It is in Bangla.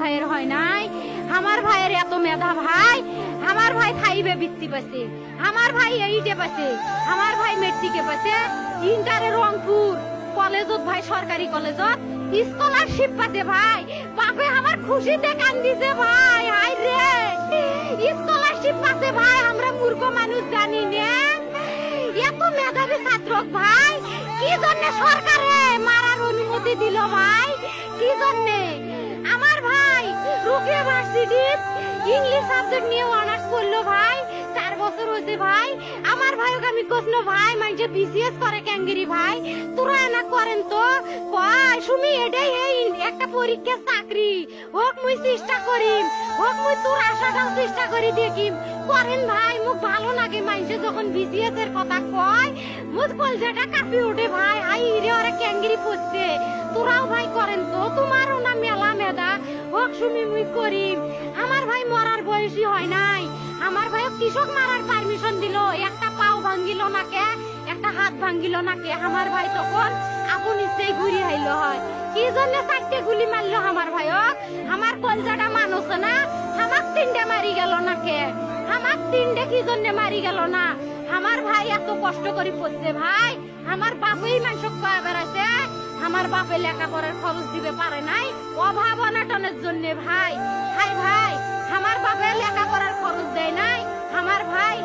ভাইয়ের হয় নাই। আমার ভাইয়ের এত মেধা ভাই, আমার ভাই ফাইভে বৃত্তি পাচ্ছে, আমার ভাই এইটে পাচ্ছে, আমার ভাই মেট্রিকে পাচ্ছে, ইন্টারে রংপুর কলেজত ভাই সরকারি কলেজত স্কলারশিপ পাতে ভাই। বাপে আমার খুশিতে কান্দিছে ভাই, হাই রে স্কলারশিপ পাতে ভাই। আমরা মূর্খ মানুষ জানি না এত মেধাবী ছাত্র ভাই কি জন্য সরকারে মারার অনুমতি দিল ভাই, কি জন্য? আমার ভাই রুকিয়া ভার্সিটি ইংলিশ সাবজেক্ট নিয়ে অনার্স করলো ভাই, 4 বছর হয়েছে ভাই। আমার ভাইকে আমি কইলো ভাই মাইজে বিসিএস করে ক্যাঙ্গেরি ভাই, তোরা না করেন তো কয় সুমি এটাই এই একটা পরীক্ষা চাকরি হোক, মুই চেষ্টা করিম, হোক মুই তোর আশাটাও চেষ্টা করি দেখিম। করেন ভাই, মুখ ভালো লাগে মাইজে যখন বিসিএস এর কথা কয়, মুখ কলজাটা কাঁপি ওঠে ভাই। হাই রে ওরা ক্যাঙ্গেরি পড়ছে, তোরাও ভাই করেন তো, তোমারও না মেলা মেধা, হোক সুমি মুই করিম। আমার ভাই মরার বয়সী হয় নাই, আমার ভাই কৃষক মারার পারমিশন দিল, একটা পাও ভাঙ্গিল না কে, একটা হাত ভাঙ্গিল না কে। আমার ভাই তখন আপন ইচ্ছেই ঘুরি আইল হয়, কি জন্য 4টে গুলি মারলো আমার ভাইক? আমার কলজাটা মানুষ না, আমার 3টে মারি গেল না কে? আমার 3টে কি জন্য মারি গেল না? আমার ভাই এত কষ্ট করে পড়ছে ভাই, আমার বাপেই মানুষ কয়া বেড়াইছে, আমার বাপে লেখাপড়ার খরচ দিবে পারে নাই অভাব অনাটনের জন্য ভাই। হাই ভাই, আমার বাপে লেখাপড়ার খরচ দেয় নাই, আমার ভাই